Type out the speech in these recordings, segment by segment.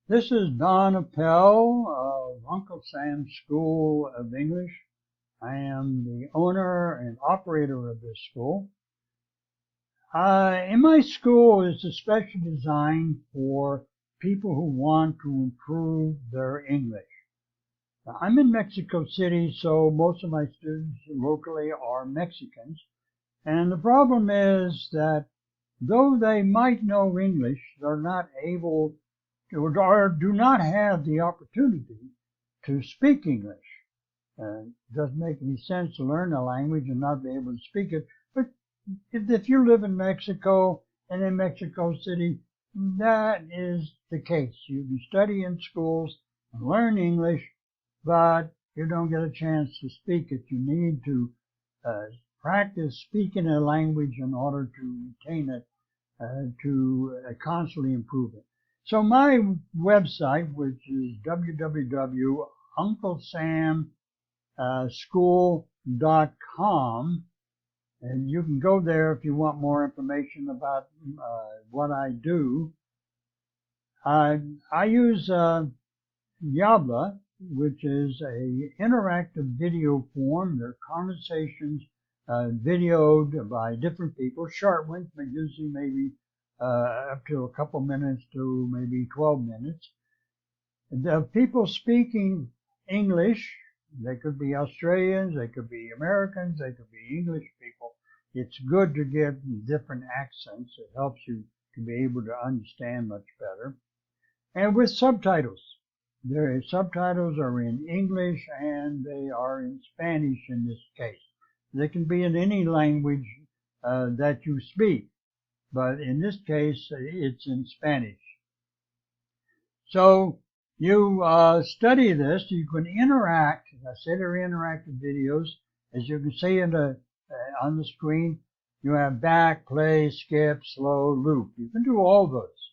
This is Don Appel of Uncle Sam's School of English. I am the owner and operator of this school. In my school, it's especially designed for people who want to improve their English. I'm in Mexico City, so most of my students locally are Mexicans. And the problem is that though they might know English, they're not able or do not have the opportunity to speak English. It doesn't make any sense to learn a language and not be able to speak it. But if you live in Mexico and in Mexico City, that is the case. You can study in schools and learn English, but you don't get a chance to speak it. You need to practice speaking a language in order to retain it, to constantly improve it. So my website, which is www.unclesamschool.com, and you can go there if you want more information about what I do. I use Yabla, which is a interactive video form. They're conversations videoed by different people, short ones, but usually maybe up to a couple minutes to maybe 12 minutes. The people speaking English, they could be Australians, they could be Americans, they could be English people. It's good to get different accents. It helps you to be able to understand much better. And with subtitles. The subtitles are in English and they are in Spanish in this case. They can be in any language that you speak, but in this case, it's in Spanish. So you study this, you can interact. I said they're interactive videos. As you can see on the screen, you have back, play, skip, slow, loop. You can do all those.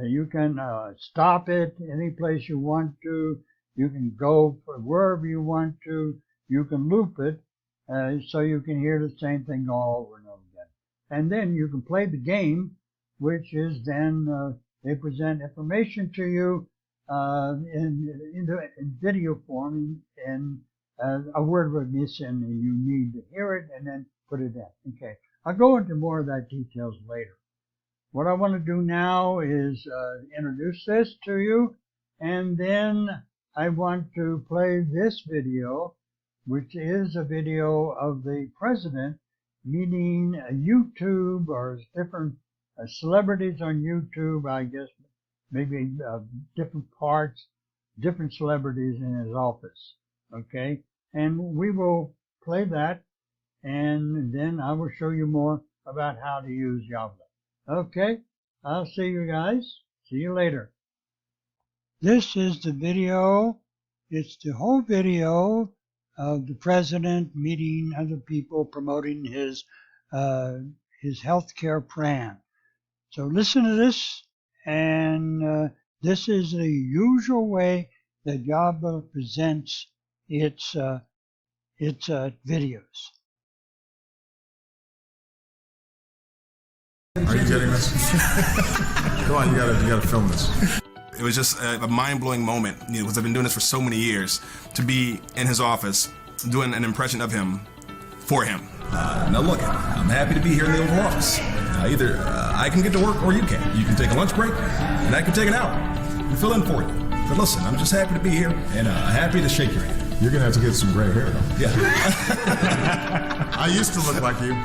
You can stop it any place you want to. You can go wherever you want to. You can loop it so you can hear the same thing all over and over again. And then you can play the game, which is then they present information to you in video form, and a word recognition, and you need to hear it and then put it in. Okay, I'll go into more of that details later. What I want to do now is introduce this to you, and then I want to play this video, which is a video of the president meeting YouTube or different celebrities on YouTube, I guess maybe different parts, different celebrities in his office. Okay, and we will play that, and then I will show you more about how to use Yabla. Okay, I'll see you guys. See you later. This is the video. It's the whole video of the president meeting other people, promoting his health care plan. So listen to this, and this is the usual way that Yabla presents its videos. Are you getting this? Come on, you gotta film this. It was just a mind-blowing moment, because I've been doing this for so many years, to be in his office doing an impression of him for him. Now look, I'm happy to be here in the Oval Office. Either I can get to work or you can. You can take a lunch break, and I can take an hour and fill in for you. But listen, I'm just happy to be here and happy to shake your hand. You're gonna have to get some gray hair, though. Yeah. I used to look like you.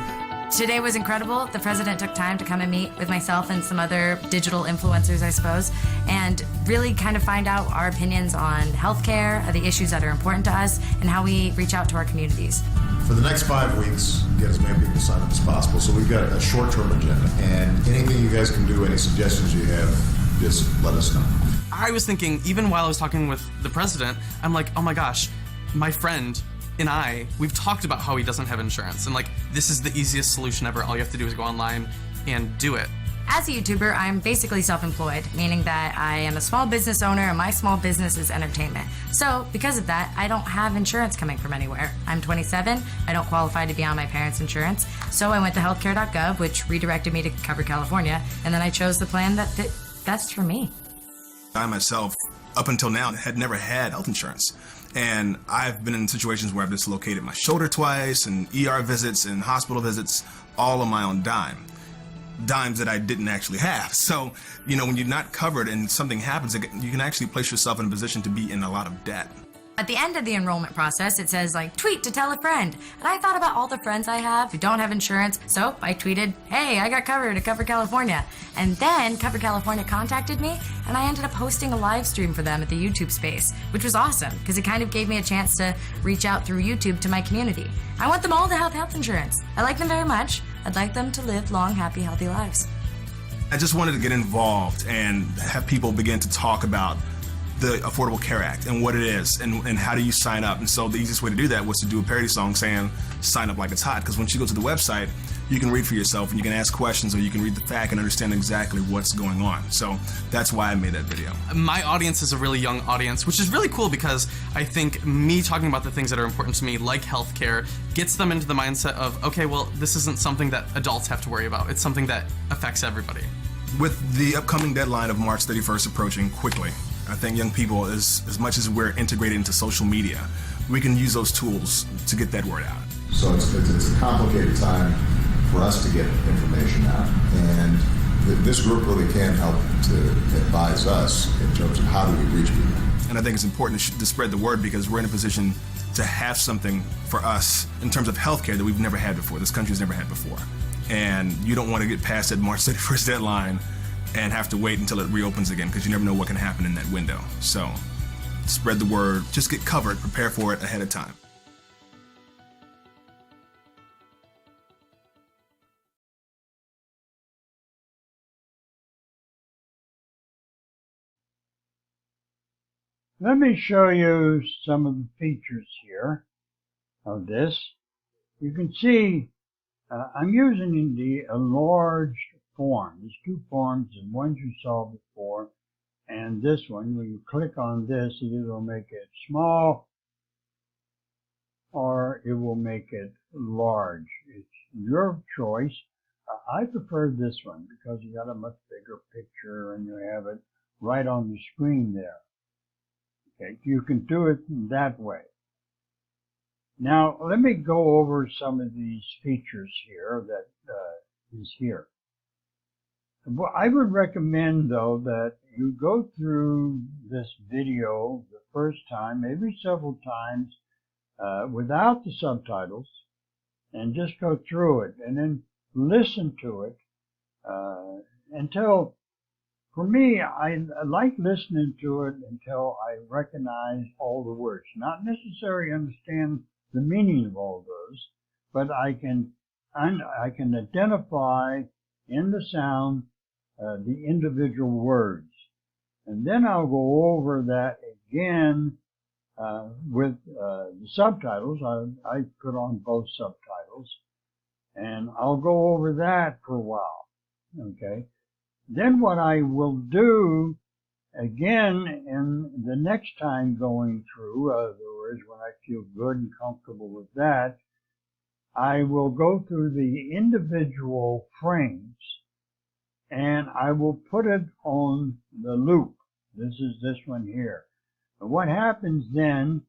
Today was incredible. The president took time to come and meet with myself and some other digital influencers, I suppose, and really kind of find out our opinions on healthcare, the issues that are important to us, and how we reach out to our communities. For the next 5 weeks, get as many people signed up as possible. So we've got a short-term agenda, and anything you guys can do, any suggestions you have, just let us know. I was thinking, even while I was talking with the president, I'm like, oh my gosh, my friend and we've talked about how he doesn't have insurance, and like, this is the easiest solution ever. All you have to do is go online and do it. As a YouTuber, I'm basically self-employed, meaning that I am a small business owner and my small business is entertainment. So because of that, I don't have insurance coming from anywhere. I'm 27, I don't qualify to be on my parents' insurance, so I went to healthcare.gov, which redirected me to cover California, and then I chose the plan that fit best for me. I myself, up until now, had never had health insurance. And I've been in situations where I've dislocated my shoulder twice, and ER visits and hospital visits, all on my own dime. Dimes that I didn't actually have. So, when you're not covered and something happens, you can actually place yourself in a position to be in a lot of debt. At the end of the enrollment process, it says, tweet to tell a friend. And I thought about all the friends I have who don't have insurance, so I tweeted, hey, I got covered at Cover California. And then Cover California contacted me, and I ended up hosting a live stream for them at the YouTube space, which was awesome, because it kind of gave me a chance to reach out through YouTube to my community. I want them all to have health insurance. I like them very much. I'd like them to live long, happy, healthy lives. I just wanted to get involved and have people begin to talk about the Affordable Care Act and what it is and how do you sign up. And so the easiest way to do that was to do a parody song saying sign up like it's hot, because once you go to the website you can read for yourself and you can ask questions, or you can read the fact and understand exactly what's going on. So that's why I made that video. My audience is a really young audience, which is really cool, because I think me talking about the things that are important to me, like healthcare, gets them into the mindset of, okay, well, this isn't something that adults have to worry about. It's something that affects everybody. With the upcoming deadline of March 31st approaching quickly, I think young people, as much as we're integrated into social media, we can use those tools to get that word out. So it's a complicated time for us to get information out, and this group really can help to advise us in terms of how do we reach people. And I think it's important to spread the word, because we're in a position to have something for us in terms of healthcare that we've never had before, this country's never had before. And you don't want to get past that March 31st deadline and have to wait until it reopens again, because you never know what can happen in that window. So spread the word, just get covered, prepare for it ahead of time. Let me show you some of the features here of this. You can see I'm using the enlarged form. There's two forms, and ones you saw before, and this one, when you click on this, it either will make it small or it will make it large. It's your choice. I prefer this one because you got a much bigger picture and you have it right on the screen there. Okay, you can do it that way. Now, let me go over some of these features here that is here. Well, I would recommend, though, that you go through this video the first time, maybe several times, without the subtitles, and just go through it, and then listen to it until, for me, I like listening to it until I recognize all the words. Not necessarily understand the meaning of all those, but I can identify in the sound the individual words. And then I'll go over that again with the subtitles. I put on both subtitles, and I'll go over that for a while. Okay. Then what I will do again, in the next time going through, in other words, when I feel good and comfortable with that, I will go through the individual frames and I will put it on the loop. This is this one here. And what happens then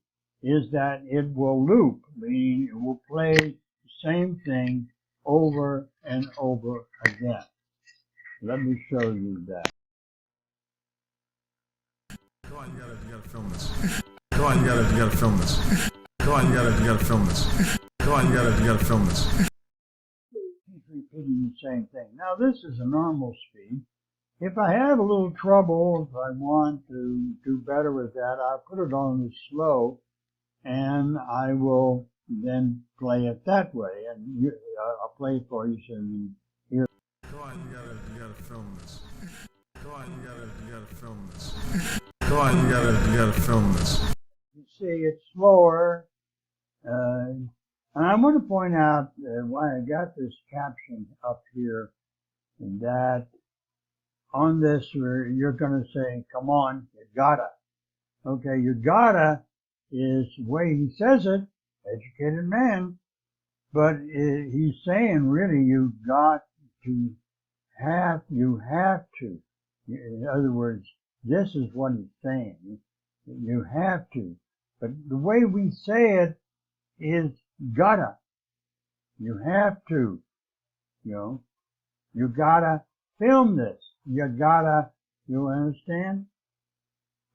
is that it will loop, meaning it will play the same thing over and over again. Let me show you that. Go on, you gotta film this. Go on, you gotta film this. Go on, you gotta film this. Go on, you gotta film this. He's repeating the same thing. Now this is a normal speed. If I have a little trouble, if I want to do better with that, I'll put it on the slow, and I will then play it that way. And I'll play it for you so you hear. Go on, you gotta film this. Go on, you gotta film this. Go on, you gotta film this. You see, it's slower. And I want to point out why I got this caption up here, that on this you're going to say, come on, you gotta. Okay, you gotta is the way he says it, educated man, but he's saying really you got to have, you have to. In other words, this is what he's saying. You have to. But the way we say it is gotta. You have to. You gotta film this. You understand?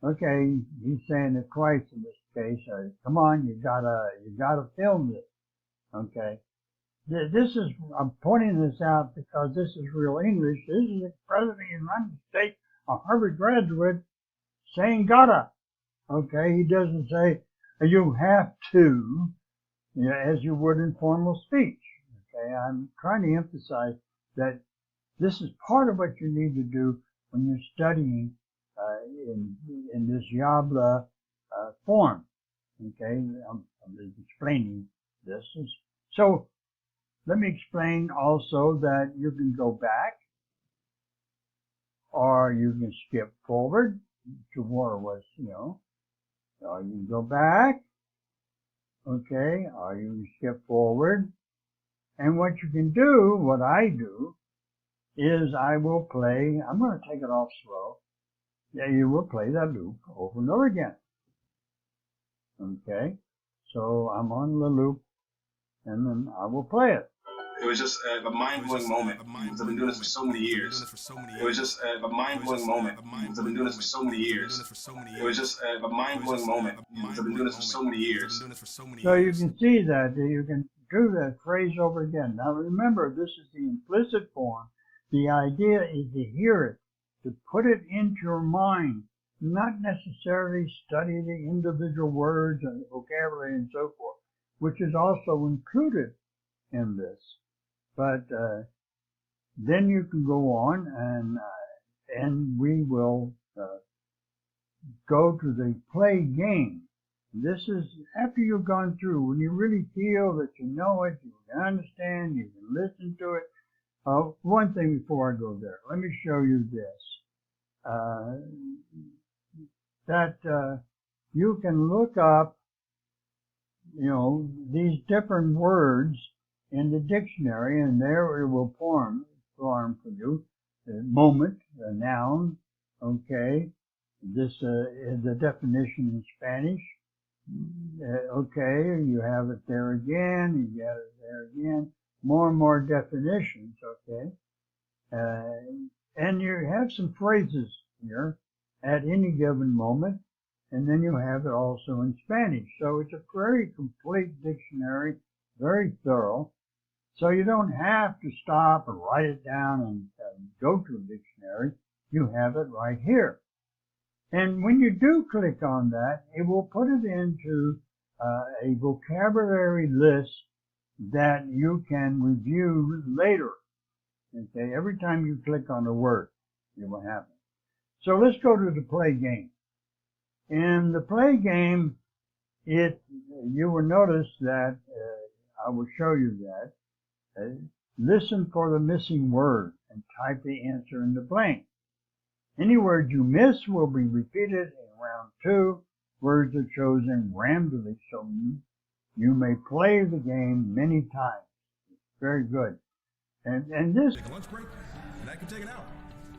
Okay, he's saying it twice in this case. Come on, you gotta film this. Okay. I'm pointing this out because this is real English. This is the President of the United States, a Harvard graduate, saying gotta. Okay, he doesn't say you have to, as you would in formal speech. Okay, I'm trying to emphasize that this is part of what you need to do when you're studying in this Yabla form. Okay, I'm explaining this. So let me explain also that you can go back or you can skip forward to where it was, or you can go back, okay, or you can skip forward. And what you can do, what I do, is I will play, I'm going to take it off slow. Yeah, you will play that loop over and over again. Okay, so I'm on the loop and then I will play it. It was just a mind-blowing moment because I've been doing this for so many years. It was just a mind-blowing moment because I've been doing this for so many years. It was just a mind-blowing moment because I've been doing this for so many years. So you can see that you can do that phrase over again. Now remember, this is the implicit form. The idea is to hear it, to put it into your mind, not necessarily study the individual words and vocabulary and so forth, which is also included in this. But then you can go on and we will go to the play game. This is after you've gone through, when you really feel that you know it, you can understand, you can listen to it. One thing before I go there, let me show you this. That you can look up, these different words in the dictionary, and there it will form for you. Moment, a noun, okay. This is the definition in Spanish. Okay, you have it there again, you get it there again. More and more definitions, okay. And you have some phrases here at any given moment, and then you have it also in Spanish. So it's a very complete dictionary, very thorough. So you don't have to stop and write it down and go to a dictionary. You have it right here. And when you do click on that, it will put it into a vocabulary list that you can review later. Okay, every time you click on a word, it will happen. So let's go to the play game. In the play game, you will notice that I will show you that. Listen for the missing word and type the answer in the blank. Any word you miss will be repeated in round 2. Words are chosen randomly, so you may play the game many times. It's very good. And this... Take a lunch break, and I can take it out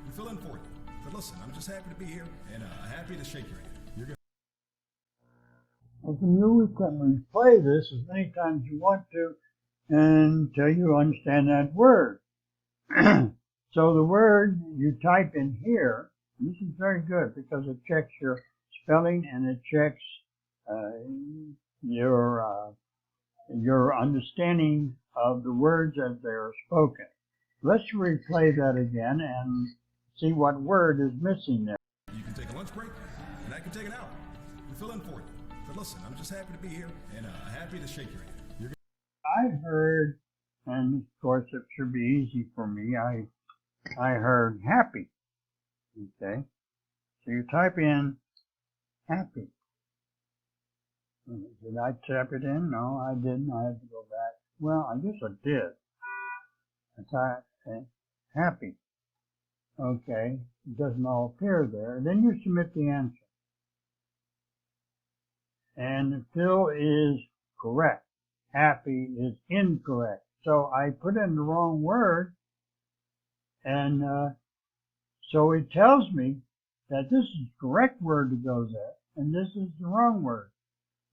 and fill in for you. But listen, I'm just happy to be here, and happy to shake your hand. You're good. You can replay this as many times as you want to until you understand that word. So the word you type in here, this is very good because it checks your spelling and it checks your understanding of the words as they are spoken. Let's replay that again and see what word is missing there. You can take a lunch break, and I can take it out and fill in for you. But listen, I'm just happy to be here, and happy to shake your hand. You're good. I heard, and of course it should be easy for me, I heard happy. Okay, so you type in happy. Did I type it in? No, I didn't. I had to go back. Well, I guess I did. I typed happy. Okay, it doesn't all appear there. Then you submit the answer. And the fill is correct. Happy is incorrect. So I put in the wrong word, and so it tells me that this is the correct word to go there, and this is the wrong word.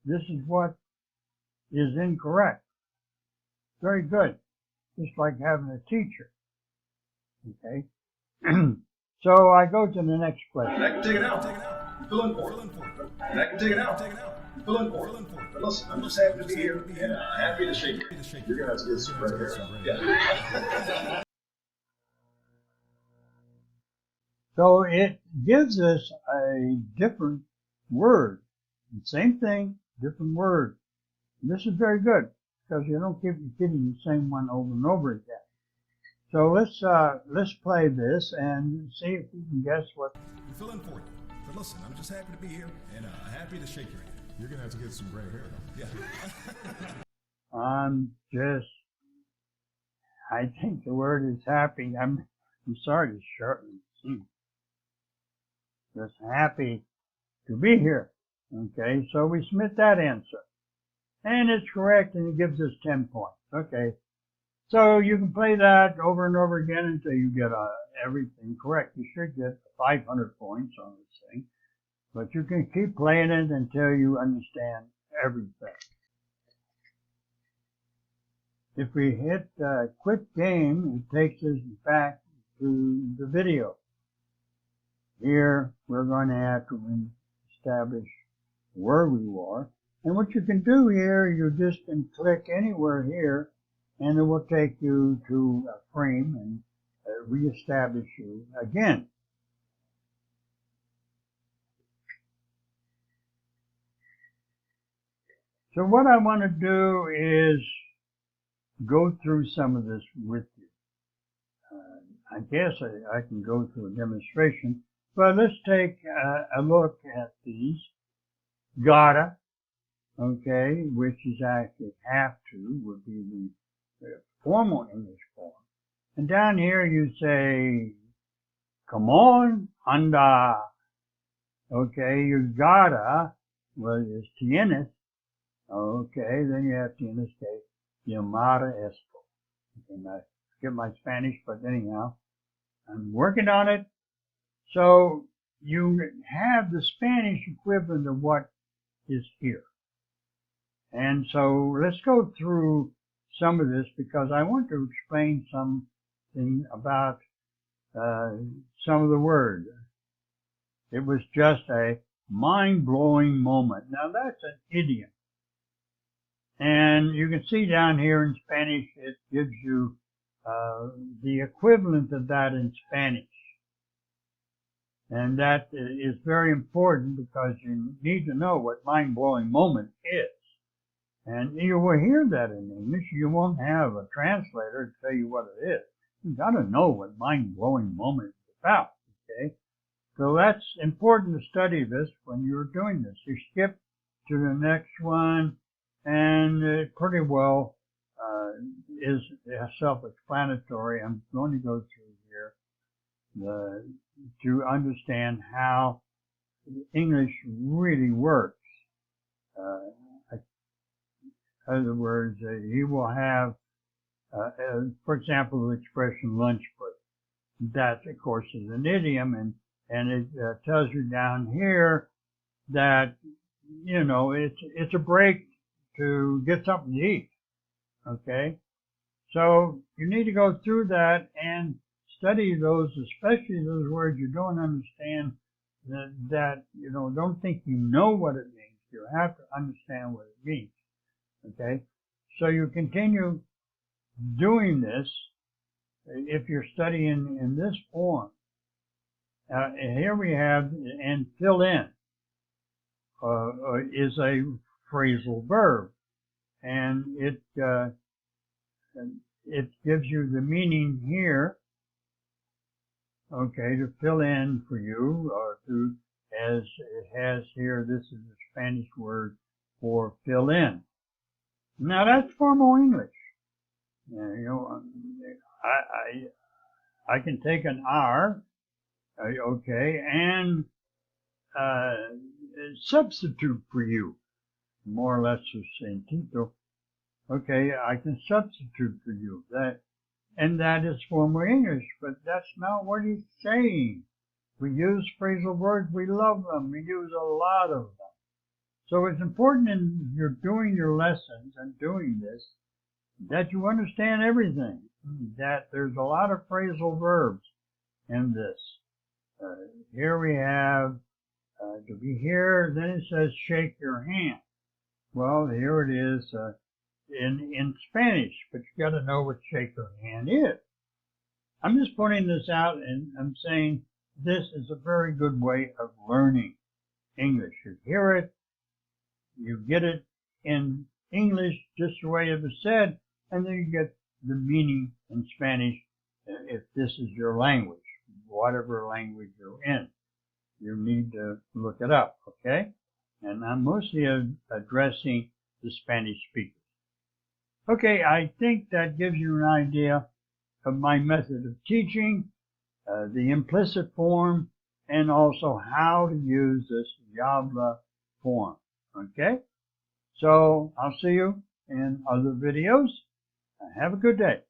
This is what is incorrect. Very good. Just like having a teacher. Okay? So I go to the next question. And I can take it out. Fill in for it. And I can take it out. Fill in for it. But listen, I'm just happy to be here and happy to shake it. You're going to have to get some right here. Yeah. So it gives us a different word. Same thing, different word. And this is very good because you don't keep repeating the same one over and over again. So let's play this and see if you can guess what. Fill in for it. But listen, I'm just happy to be here and happy to shake your hand. You're going to have to get some gray hair. Yeah. I think the word is happy. I'm sorry to shorten. Just happy to be here. Okay, so we submit that answer. And it's correct, and it gives us 10 points. Okay, so you can play that over and over again until you get everything correct. You should get 500 points on this thing, but you can keep playing it until you understand everything. If we hit quit game, it takes us back to the video. Here, we're going to have to establish where we are. And what you can do here, you just can click anywhere here, and it will take you to a frame and reestablish you again. So what I want to do is go through some of this with you. I guess I can go through a demonstration, but let's take a look at these. Gotta, okay, which is actually have to, would be the formal English form. And down here you say, come on, anda. Okay, you gotta, well, it's tienes. Okay, then you have tienes que llamar esto. And I forget my Spanish, but anyhow, I'm working on it. So you have the Spanish equivalent of what is here. And so let's go through some of this because I want to explain something about some of the words. It was just a mind-blowing moment. Now that's an idiom. And you can see down here in Spanish, it gives you the equivalent of that in Spanish. And that is very important because you need to know what mind-blowing moment is. And you will hear that in English. You won't have a translator to tell you what it is. You've got to know what mind-blowing moment is about, okay? So that's important to study this when you're doing this. You skip to the next one, and it pretty well is self-explanatory. I'm going to go through here to understand how English really works. In other words, you will have, for example, the expression lunch break. That, of course, is an idiom, and it tells you down here that, you know, it's a break to get something to eat. Okay? So you need to go through that and study those, especially those words you don't understand, that you know, don't think you know what it means. You have to understand what it means. Okay? So you continue doing this if you're studying in this form. Here we have, and fill in is a phrasal verb, and it gives you the meaning here. Okay, to fill in for you, or to, as it has here, this is the Spanish word for fill in. Now that's formal English. You know, I can take an R, okay, and substitute for you, more or less succinctito. Okay, I can substitute for you. That is formal English, but that's not what he's saying. We use phrasal verbs. We love them. We use a lot of them. So it's important in you're doing your lessons and doing this that you understand everything, that there's a lot of phrasal verbs in this. Here we have to be here, then it says shake your hand. Well, here it is in Spanish, but you got to know what shake your hand is. I'm just pointing this out, and I'm saying this is a very good way of learning English. You hear it, you get it in English just the way it was said, and then you get the meaning in Spanish if this is your language, whatever language you're in. You need to look it up, okay? And I'm mostly addressing the Spanish speakers. Okay, I think that gives you an idea of my method of teaching, the implicit form, and also how to use this Yabla form, okay? So I'll see you in other videos. Have a good day.